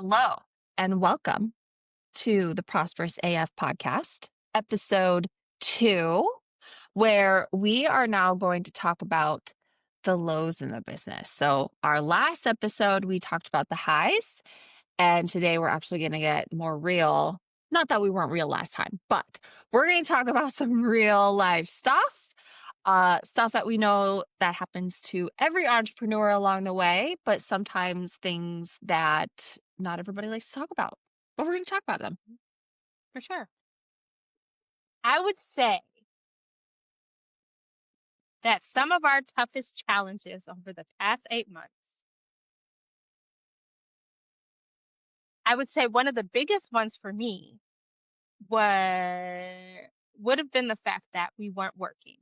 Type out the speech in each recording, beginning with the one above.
Hello and welcome to the Prosperous AF podcast, episode 2, where we are now going to talk about the lows in the business. So, our last episode, we talked about the highs, and today we're actually going to get more real. Not that we weren't real last time, but we're going to talk about some real life stuff that we know that happens to every entrepreneur along the way, but sometimes things that not everybody likes to talk about. But we're going to talk about them. For sure. I would say that some of our toughest challenges over the past 8 months, I would say one of the biggest ones for me would have been the fact that we weren't working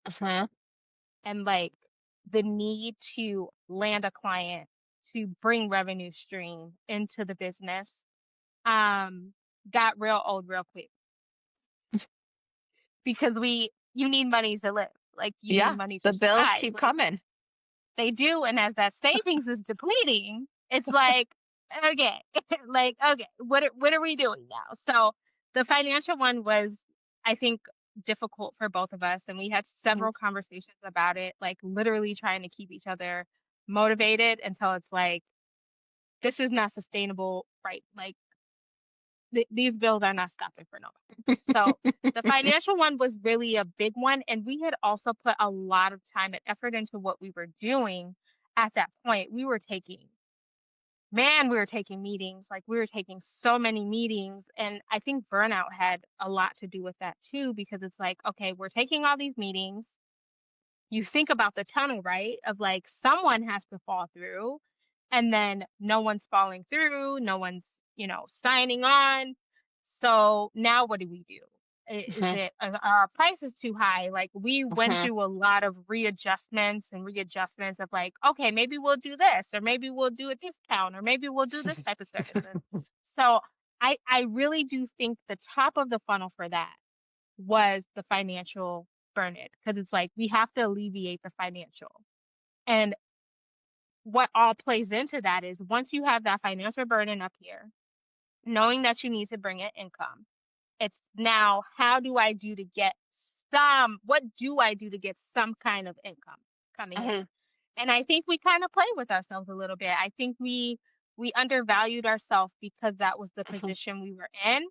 Uh-huh. and like the need to land a client to bring revenue stream into the business got real old real quick because you need money to live. Like you need Yeah, money to the bills survive. keep Like coming. they do, and as that savings is depleting, it's like, okay, like, okay, what are we doing now? So the financial one was, I think, difficult for both of us, and we had Mhm. several conversations about it, like literally trying to keep each other motivated until it's like, this is not sustainable, right? Like these bills are not stopping for nobody. So the financial one was really a big one. And we had also put a lot of time and effort into what we were doing at that point. We were taking meetings, like we were taking so many meetings. And I think burnout had a lot to do with that too, because it's like, okay, we're taking all these meetings. You think about the tunnel, right? Of like someone has to fall through and then no one's falling through, no one's, signing on. So now what do we do? Is Mhm. it our price is too high? Like we went Mhm. through a lot of readjustments of like, okay, maybe we'll do this, or maybe we'll do a discount, or maybe we'll do this type of services. So I really do think the top of the funnel for that was the financial burn it because it's like we have to alleviate the financial. And what all plays into that is once you have that financial burden up here, knowing that you need to bring in income, it's now what do I do to get some kind of income coming in? Mhm. And I think we kind of play with ourselves a little bit. I think we undervalued ourselves because that was the Mhm. position we were in.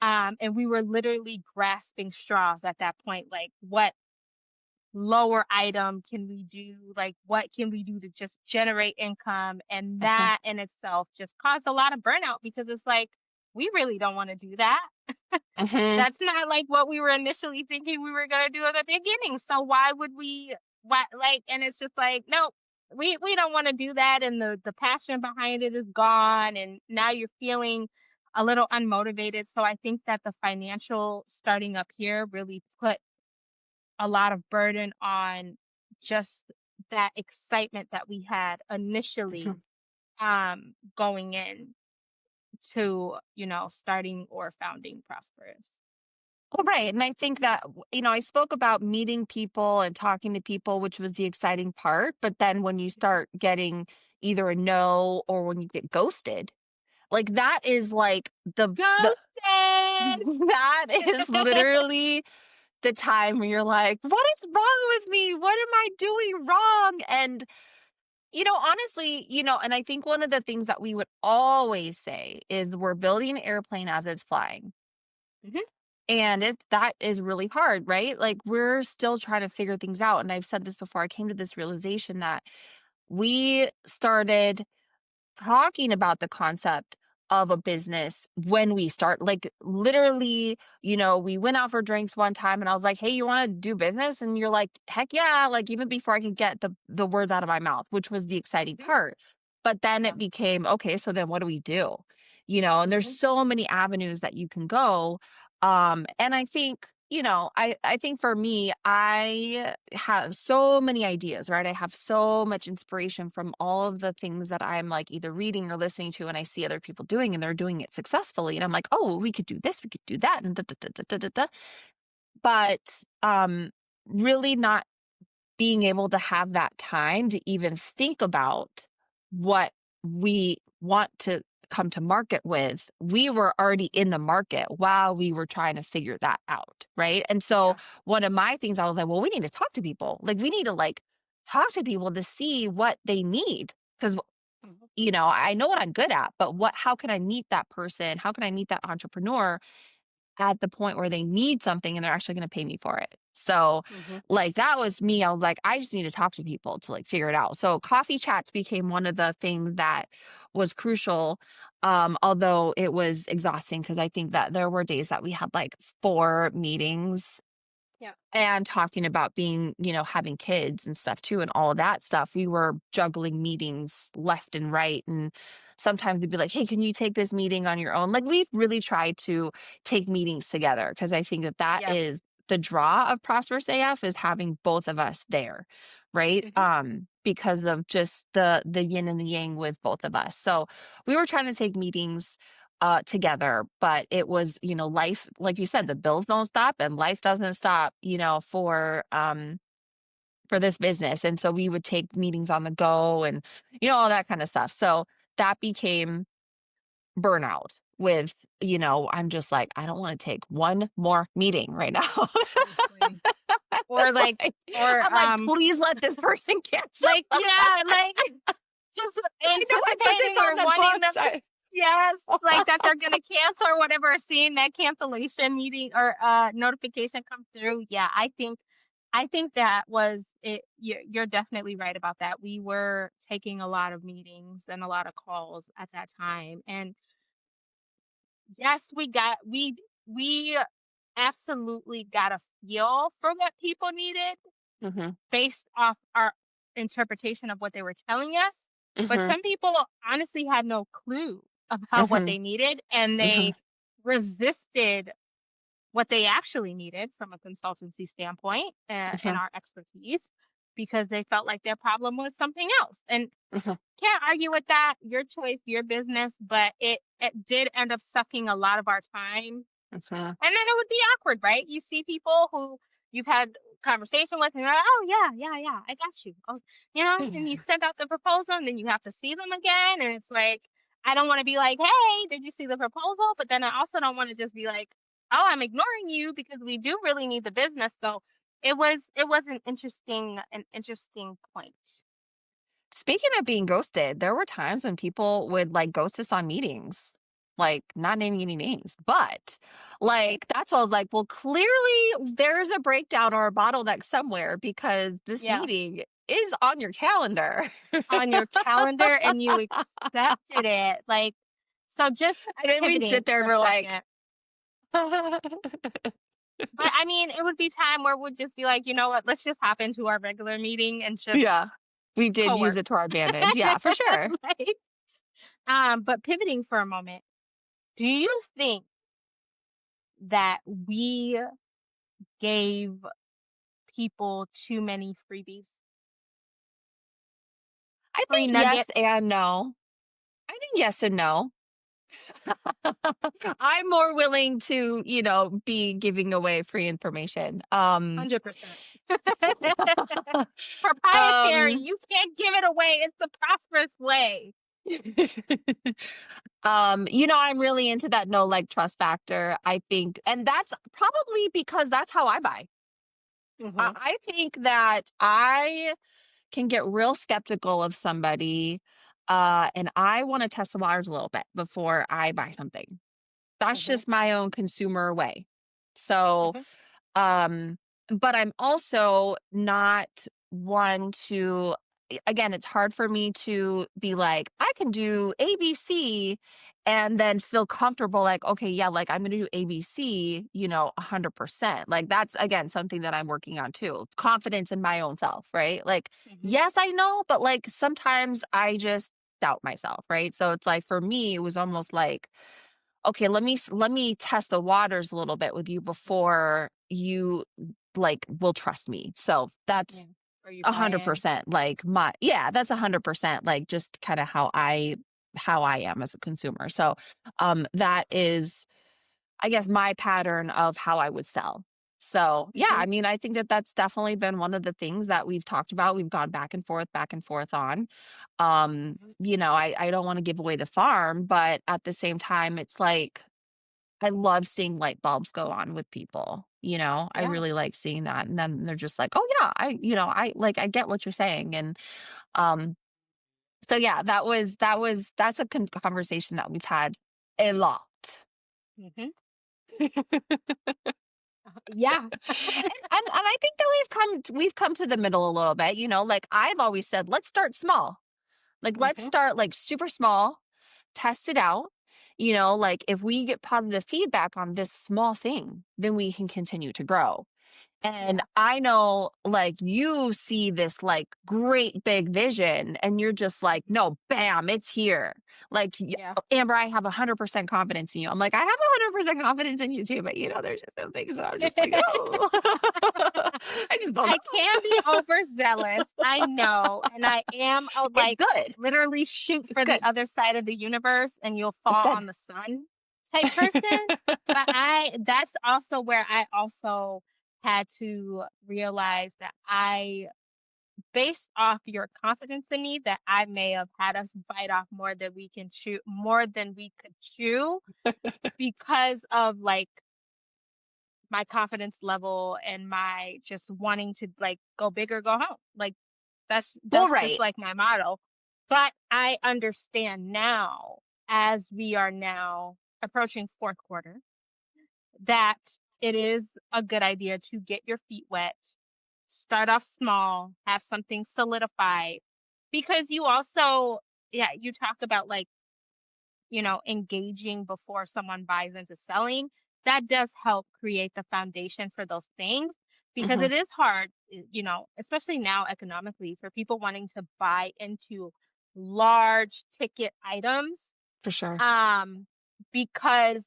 And we were literally grasping straws at that point. Like, what lower item can we do? Like, what can we do to just generate income? And Mhm. that in itself just caused a lot of burnout because it's like, we really don't want to do that. Mhm. That's not like what we were initially thinking we were going to do at the beginning. So why would why, like, and it's just like, no, we don't want to do that. And the passion behind it is gone. And now you're feeling a little unmotivated. So I think that the financial starting up here really put a lot of burden on just that excitement that we had initially Mhm. going in to, starting or founding Prosperous. Well, right. And I think that, I spoke about meeting people and talking to people, which was the exciting part. But then when you Mhm. start getting either a no or when you get ghosted, like that is like the Ghosted. that is literally the time where you're like, what is wrong with me? What am I doing wrong? And, honestly, and I think one of the things that we would always say is we're building an airplane as it's flying. Mhm. And that is really hard, right? Like we're still trying to figure things out. And I've said this before, I came to this realization that we started talking about the concept of a business when we start, like literally, we went out for drinks one time and I was like, hey, you want to do business? And you're like, heck yeah. Like even before I could get the words out of my mouth, which was the exciting Mhm. part. But then Yeah. it became, okay, so then what do we do? And there's Mhm. so many avenues that you can go. And I think, I think for me, I have so many ideas, right? I have so much inspiration from all of the things that I'm like either reading or listening to, and I see other people doing, and they're doing it successfully. And I'm like, oh, we could do this, we could do that, and da, da, da, da, da, da, da. But really not being able to have that time to even think about what we want to come to market with, we were already in the market while we were trying to figure that out. Right. And so Yeah. one of my things, I was like, well, we need to talk to people. Like, we need to like talk to people to see what they need. Cause, Mhm. I know what I'm good at, but how can I meet that person? How can I meet that entrepreneur at the point where they need something and they're actually going to pay me for it? So, Mhm. like, that was me. I was like, I just need to talk to people to like figure it out. So, coffee chats became one of the things that was crucial. Although it was exhausting because I think that there were days that we had like 4 meetings Yeah. and talking about being, having kids and stuff too, and all of that stuff. We were juggling meetings left and right. And sometimes we'd be like, hey, can you take this meeting on your own? Like, we've really tried to take meetings together because I think that that Yeah. is the draw of Prosperous AF is having both of us there, right? Mhm. Because of just the yin and the yang with both of us. So we were trying to take meetings together. But it was, life, like you said, the bills don't stop and life doesn't stop, for this business. And so we would take meetings on the go and, all that kind of stuff. So that became burnout with, I'm just like, I don't want to take one more meeting right now. Seriously. I'm Or like, like, or I'm like, please let this person cancel. like, yeah, like just I know I put this anticipating on or the wanting them. books. Yes, like that they're gonna cancel or whatever, seeing that cancellation meeting or notification come through. Yeah, I think that was it. You're definitely right about that. We were taking a lot of meetings and a lot of calls at that time. And yes, we absolutely got a feel for what people needed Hmm. based off our interpretation of what they were telling us. But Hmm. some people honestly had no clue about what Hmm. they needed, and Hmm. they resisted what they actually needed from a consultancy standpoint and Hmm. our expertise because they felt like their problem was something else. And Hmm. can't argue with that. Your choice, your business, but it did end up sucking a lot of our time, Hmm. and then it would be awkward, right? You see people who you've had conversation with, and you're like, "Oh yeah, yeah, yeah, I got you." And you send out the proposal, and then you have to see them again, and it's like, I don't want to be like, "Hey, did you see the proposal?" But then I also don't want to just be like, "Oh, I'm ignoring you because we do really need the business." So it was an interesting point. Speaking of being ghosted, there were times when people would like ghost us on meetings, like not naming any names, but like that's why I was like, well, clearly there's a breakdown or a bottleneck somewhere because this Yeah, meeting is on your calendar. on your calendar, and you accepted it, like so. Just And then we'd pivoting sit there for and a we're like, second. But I mean, it would be time where we'd just be like, you know what, let's just hop into our regular meeting and just yeah, we did use co-work. it to our advantage. Yeah, for sure. Right? But pivoting for a moment, do you think that we gave people too many freebies? I Free think yes nuggets? and no. I think yes and no. I'm more willing to, be giving away free information. 100%. Proprietary. Um, You can't give it away. It's the prosperous way. I'm really into that no like trust factor. I think, and that's probably because that's how I buy. Hmm. I think that I can get real skeptical of somebody, and I want to test the waters a little bit before I buy something. That's Hmm. just my own consumer way. So, Hmm. Um, but I'm also not one to, again, it's hard for me to be like, I can do ABC and then feel comfortable like, okay, yeah, like I'm going to do ABC, 100%. Like that's, again, something that I'm working on too. Confidence in my own self, right? Like, Hmm. yes, I know, but like sometimes I just doubt myself, right? So it's like for me, it was almost like, okay, let me test the waters a little bit with you before you like will trust me. So Yeah. that's Or you a buy hundred in. percent like my yeah, that's 100% like just kind of how I am as a consumer. So that is I guess my pattern of how I would sell. So, yeah, Hmm. I mean, I think that that's definitely been one of the things that we've talked about. We've gone back and forth on. I don't want to give away the farm, but at the same time, it's like I love seeing light bulbs go on with people. I Yeah. really like seeing that. And then they're just like, oh, yeah, I get what you're saying. And um, so, yeah, that's a conversation that we've had a lot. Hmm. Yeah. And I think that we've come to the middle a little bit, like I've always said, let's start small. Like let's Hmm. start like super small, test it out. Like if we get positive feedback on this small thing, then we can continue to grow. And Yeah. I know, like, you see this, like, great big vision, and you're just like, Hmm. no, bam, it's here. Like, Yeah. Amber, I have 100% confidence in you. I'm like, I have 100% confidence in you too, but there's just some things that I'm just like, oh, I just don't I can be know. overzealous, I know, and I am a, It's like, good. literally shoot It's for the good. other side of the universe and you'll It's fall good. on the sun type person, but that's also where I also had to realize that based off your confidence in me, that I may have had us bite off more than we could chew because of, like, my confidence level and my just wanting to, like, go big or go home. Like, Well, that's just, right. like, my motto. But I understand now, as we are now approaching 4th quarter, that it is a good idea to get your feet wet, start off small, have something solidified, because you also, yeah, you talk about, like, engaging before someone buys into selling, that does help create the foundation for those things because Hmm. it is hard, especially now economically for people wanting to buy into large ticket items, For sure. um, because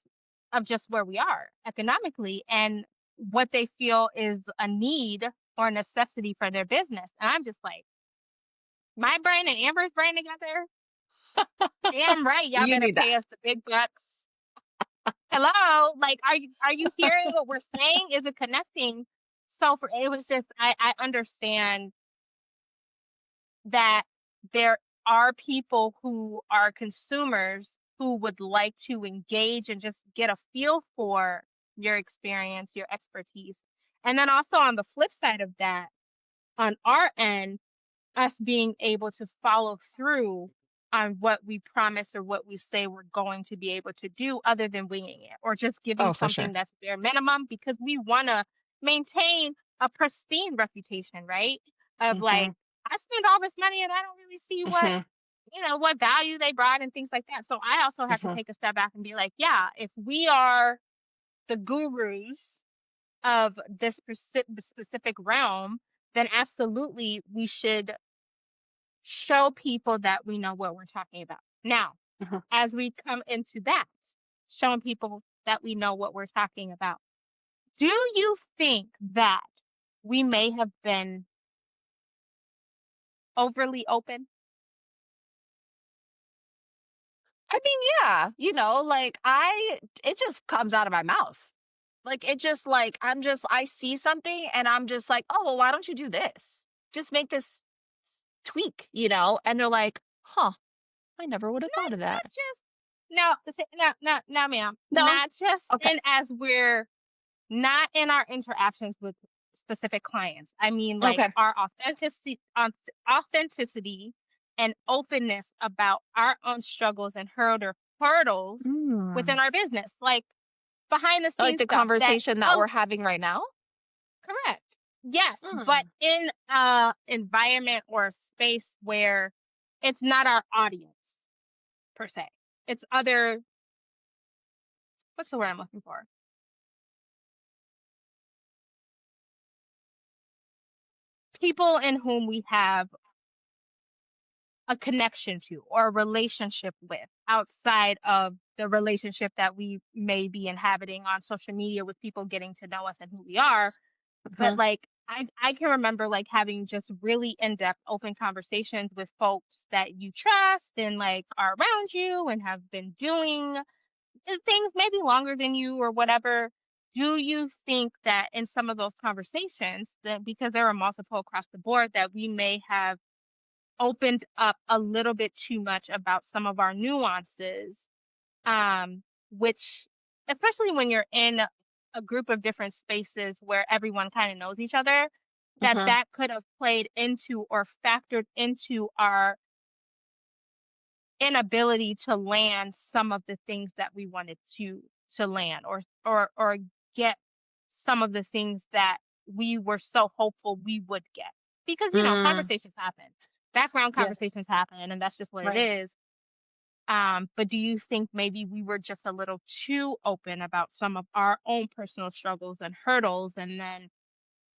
of just where we are economically and what they feel is a need or a necessity for their business. And I'm just like, my brain and Amber's brain together, damn right, y'all You better need pay that. us the big bucks. Hello? Like, are you hearing what we're saying? Is it connecting? So for it was just I understand that there are people who are consumers who would like to engage and just get a feel for your experience, your expertise. And then also on the flip side of that, on our end, us being able to follow through on what we promise or what we say we're going to be able to do other than winging it or just giving Oh, for something sure. that's bare minimum because we want to maintain a pristine reputation, right? Of like, Hmm. I spent all this money and I don't really see Hmm. what value they brought and things like that. So I also have to Hmm. take a step back and be like, yeah, if we are the gurus of this specific realm, then absolutely we should show people that we know what we're talking about. Now, Hmm. as we come into that, showing people that we know what we're talking about, do you think that we may have been overly open? I mean, yeah, like it just comes out of my mouth. Like it just like I see something and I'm just like, oh, well, why don't you do this? Just make this tweak, And they're like, huh, I never would have thought of Not that. just no, no, no, no, ma'am. No. Not just Okay. in as we're not in our interactions with specific clients. I mean, like Okay. our authenticity and openness about our own struggles and hurdles Mm. within our business, like behind the Like scenes the stuff that, conversation that we're having right now. correct. Yes, but Mm. in a environment or a space where it's not our audience per se. It's other, what's the word I'm looking for? People in whom we have a connection to or a relationship with outside of the relationship that we may be inhabiting on social media with people getting to know us and who we are. But Mhm. like I can remember like having just really in-depth open conversations with folks that you trust and like are around you and have been doing things maybe longer than you or whatever do you think that in some of those conversations that because there are multiple across the board that we may have opened up a little bit too much about some of our nuances, um, which especially when you're in a group of different spaces where everyone kind of knows each other, that Mhm. that could have played into or factored into our inability to land some of the things that we wanted to land or get some of the things that we were so hopeful we would get. Because, Mm, conversations happen. Background yeah, conversations happen, and that's just what it right. is. But do you think maybe we were just a little too open about some of our own personal struggles and hurdles, and then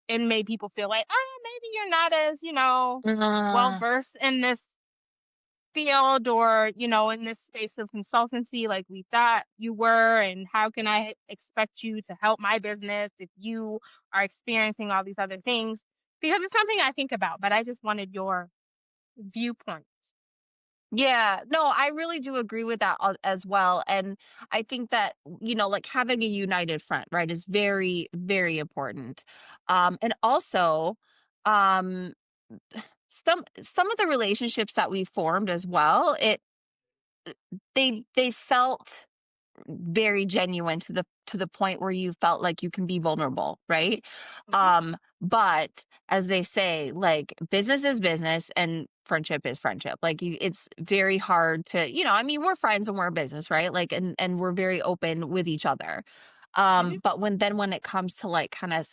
it made people feel like, oh, maybe you're not as, well Uh, versed in this field or, in this space of consultancy like we thought you were, and how can I expect you to help my business if you are experiencing all these other things? Because it's something I think about, but I just wanted your viewpoint. yeah, no, I really do agree with that as well. And I think that, like having a united front, right, is very, very important. And also, um, some of the relationships that we formed as well, they felt very genuine to the point where you felt like you can be vulnerable, right? Hmm. But as they say, like business is business and friendship is friendship. Like it's very hard to, I mean, we're friends and we're a business, right? Like and we're very open with each other. Hmm. But when it comes to like kind of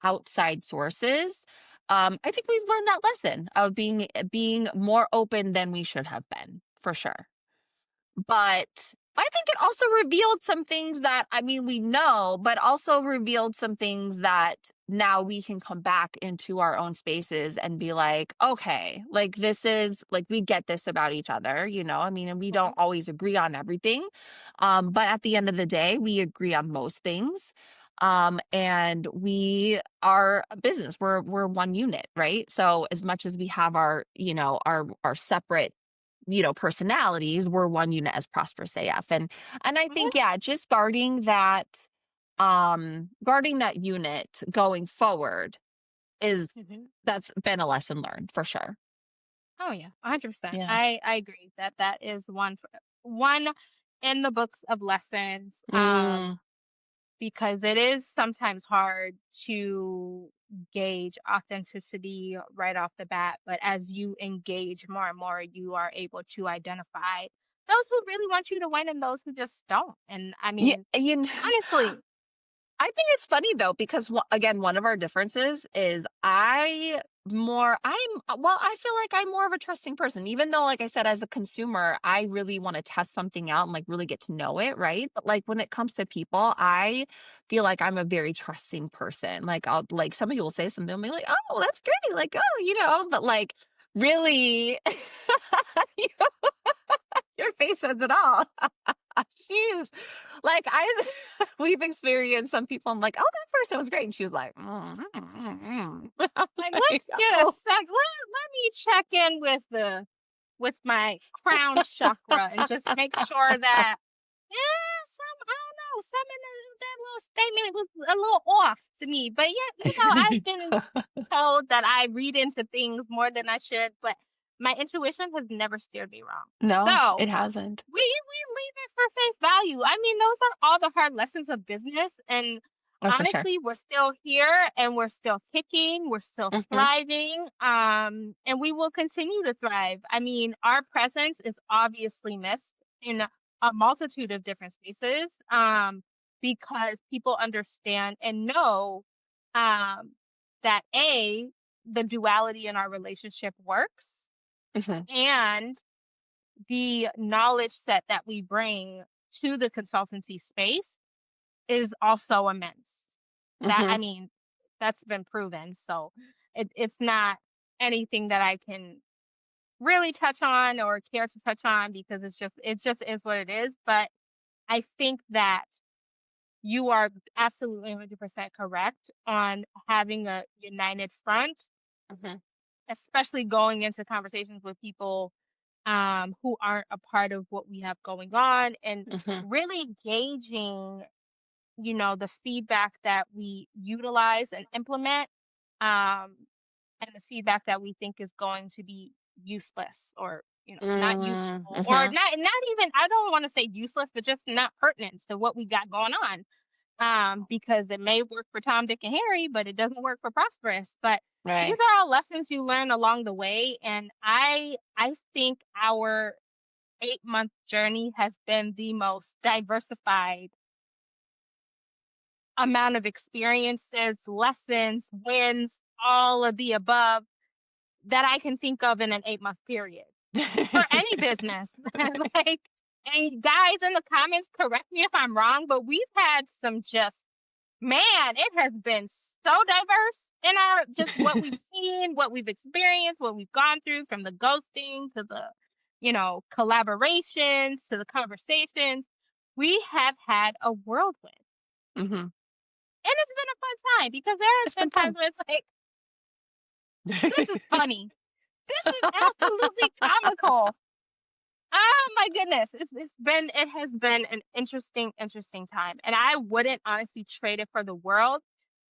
outside sources, I think we've learned that lesson of being more open than we should have been, for sure. But I think it also revealed some things that, I mean, we know, but also revealed some things that now we can come back into our own spaces and be like, okay, like this is like we get this about each other, I mean, and we don't Hmm. always agree on everything. But at the end of the day, we agree on most things. And we are a business. We're one unit, right? So as much as we have our, our separate personalities, we're one unit as Prosperous AF. And I think, Hmm. yeah, just guarding that unit going forward is Hmm. that's been a lesson learned for sure. Oh yeah, 100%. Yeah. I agree that that is one in the books of lessons. Mm, Because it is sometimes hard to gauge authenticity right off the bat, but as you engage more and more, you are able to identify those who really want you to win and those who just don't. And I yeah, mean, honestly, I think it's funny though because again, one of our differences is I feel like I'm more of a trusting person, even though, like I said, as a consumer, I really want to test something out and like really get to know it, right? But like when it comes to people, I feel like I'm a very trusting person. Like I'll like somebody will say something, I'll be like, oh, that's great, like oh, but like really, your face says it all. She's like, we've experienced some people. I'm like, oh, that person was great. And she was like, I'm like like, let's get a oh. sec. Let me check in with my crown chakra and just make sure that yeah, I don't know, some in that little statement was a little off to me. But yeah, I've been told that I read into things more than I should, but my intuition has never steered me wrong. No, So it hasn't. we leave it for face value. I mean, those are all the hard lessons of business, and Oh, for sure. honestly, we're still here and we're still kicking, we're still Hmm. thriving, and we will continue to thrive. I mean, our presence is obviously missed in a multitude of different spaces, because people understand and know, um, that the duality in our relationship works, Hmm. and the knowledge set that we bring to the consultancy space is also immense. That I Hmm. mean, that's been proven. So it's not anything that I can really touch on or care to touch on because it just is what it is. But I think that you are absolutely 100% correct on having a united front, Hmm. especially going into conversations with people, who aren't a part of what we have going on, and Hmm. really gauging the feedback that we utilize and implement, um, and the feedback that we think is going to be useless or, not Mm, useful or mhm. not even, I don't want to say useless, but just not pertinent to what we got going on. Because it may work for Tom, Dick, and Harry, but it doesn't work for Prosperous. But these Right. are all lessons you learn along the way, and I think our 8-month journey has been the most diversified amount of experiences, lessons, wins, all of the above that I can think of in an 8-month period for any business. Like, and guys in the comments, correct me if I'm wrong, but we've had some just, man, it has been so diverse in our just what we've seen, what we've experienced, what we've gone through from the ghosting to the, collaborations to the conversations. We have had a whirlwind. Mhm. And it's been a fun time because there has It's been been times fun. where it's like, this is funny. This is absolutely comical. Oh my goodness. It has been an interesting time. And I wouldn't honestly trade it for the world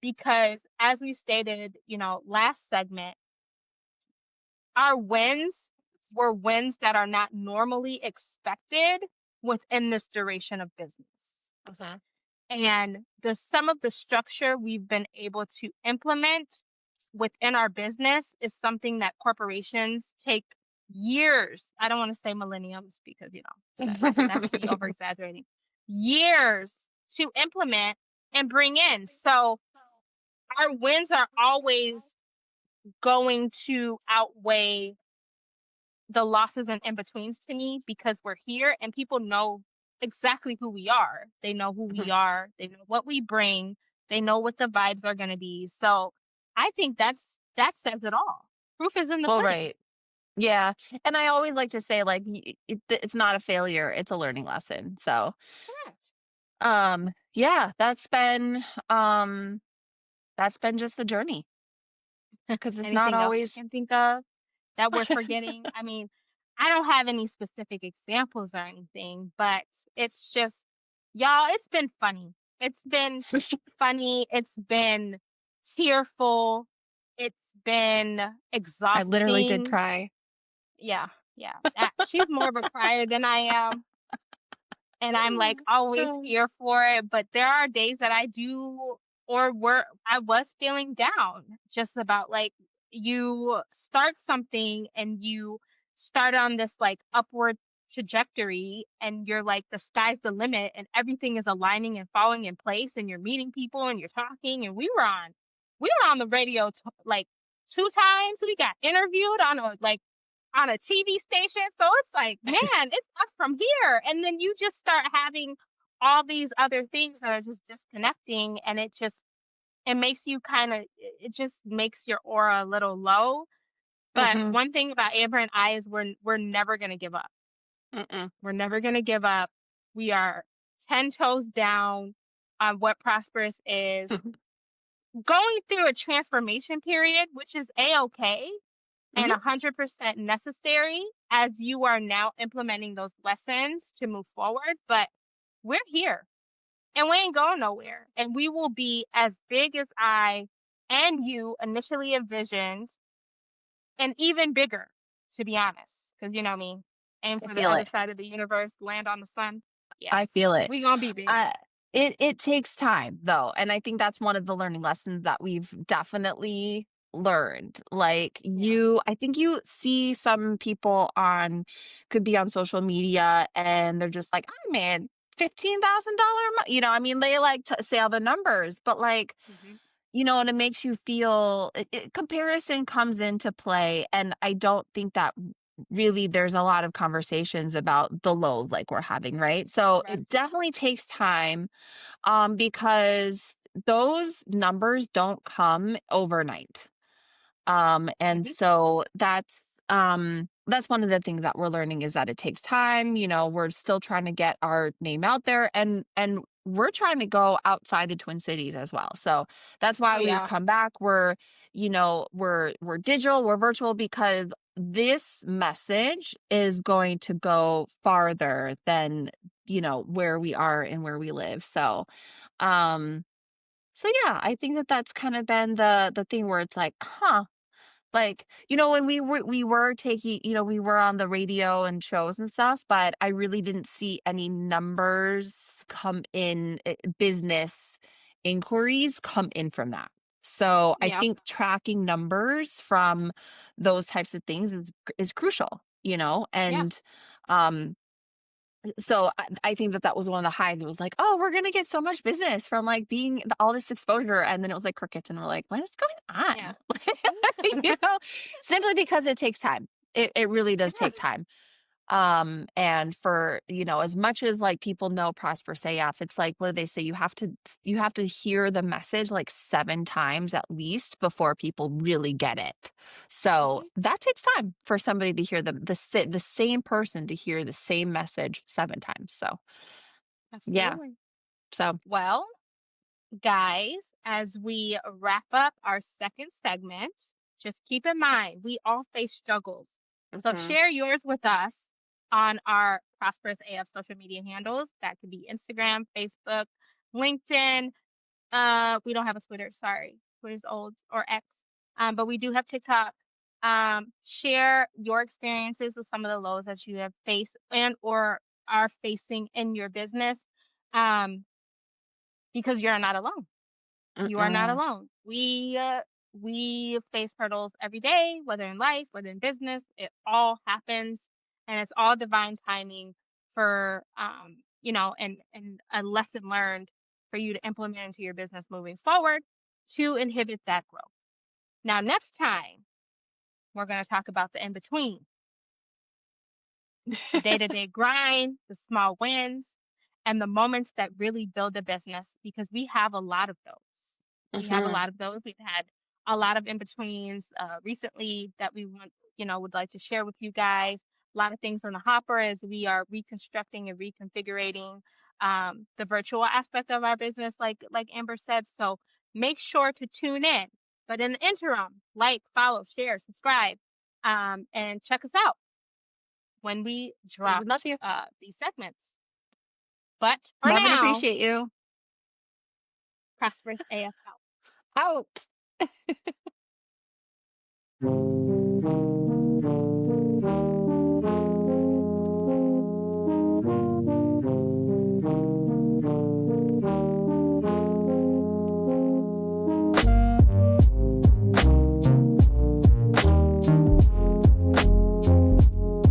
because as we stated, last segment, our wins were wins that are not normally expected within this duration of business. Mhm. And some of the structure we've been able to implement within our business is something that corporations take years. I don't want to say millenniums because, that's me over exaggerating. Years to implement and bring in. So our wins are always going to outweigh the losses and in-betweens to me because we're here and people know exactly who we are. They know who we Mhm. are. They know what we bring. They know what the vibes are going to be. So I think that says it all. Proof is in the Well, pudding. right. Yeah, and I always like to say, like, it's not a failure, it's a learning lesson, so, Correct. yeah, that's been just the journey because it's not Anything else you always. can think of that we're forgetting? I mean, I don't have any specific examples or anything, but it's just, y'all, it's been funny. It's been funny. It's been tearful. It's been I literally did exhausting. cry. Yeah, yeah. She's more of a crier than I am. And I'm like always Oh. here for it. But there are days that I do or were I was feeling down just about like you start something and you start on this like upward trajectory and you're like the sky's the limit and everything is aligning and falling in place and you're meeting people and you're talking and we were on the radio like 2 times. We got interviewed on a TV station. So it's like, man, it's up from here. And then you just start having all these other things that are just disconnecting and it makes you it just makes your aura a little low. But Mhm, one thing about Amber and I is we're never gonna give up. mm-mm. We're never gonna give up. We are 10 toes down on what prosperous is. Going through a transformation period, which is a-okay and Mhm. 100% necessary as you are now implementing those lessons to move forward. But we're here and we ain't going nowhere. And we will be as big as I and you initially envisioned and even bigger, to be honest. Because you know me, aim I for the feel other it. side of the universe, land on the sun. Yeah, I feel it. we going to be big. Uh, it takes time though, and I think that's one of the learning lessons that we've definitely learned. Like Yeah. I think you see some people on could be on social media and they're just like, I made $15,000 I mean, they like to say all the numbers, but like, Hmm. and it makes you feel comparison comes into play. And I don't think that really there's a lot of conversations about the lows like we're having, right? So Correct. it definitely takes time because those numbers don't come overnight. And Hmm. so that's one of the things that we're learning is that it takes time. We're still trying to get our name out there and we're trying to go outside the Twin Cities as well. So that's Oh, why we've yeah. come back. We're digital, we're virtual because this message is going to go farther than where we are and where we live. Um, so yeah, I think that that's kind of been the thing where it's like, huh, like, when we were taking, we were on the radio and shows and stuff, but I really didn't see any numbers come in, business inquiries come in from that. So I Yep. think tracking numbers from those types of things is crucial, Yeah. and so I think that that was one of the highs. It was like, "Oh, we're gonna get so much business from, like, being all this exposure," and then it was like crickets, and we're like, "What is going Yeah. on?" You know? Simply because it takes time. It really does take Yes. time. And for, as much as, like, people know Prosperous AF, it's like, what do they say? You have to hear the message, like, 7 times at least before people really get it. So, Mhm. that takes time for somebody to hear the same person to hear the same message 7 times. So, yeah. Absolutely. So Well, guys, as we wrap up our second segment, just keep in mind we all face struggles. So mhm, share yours with us on our Prosperous AF social media handles. That could be Instagram, Facebook, LinkedIn. We don't have a Twitter, sorry. Twitter's old, or X. But we do have TikTok. Share your experiences with some of the lows that you have faced and or are facing in your business. Um, because you're not alone. You are not mm-mm, alone. We face hurdles every day, whether in life, whether in business. It all happens, and it's all divine timing for and a lesson learned for you to implement into your business moving forward to inhibit that growth. Now, next time we're going to talk about the in between, the day to day grind, the small wins, and the moments that really build a business because we have a lot of those. We have a mhm. lot of those. We've had a lot of in betweens recently that we would like to share with you guys. A lot of things in the hopper as we are reconstructing and reconfiguring the virtual aspect of our business, like Amber said. So make sure to tune in. But in the interim, like, follow, share, subscribe, and check us out when we drop Love you. these segments. But for Love and now, appreciate you. Prosperous AF out. Out.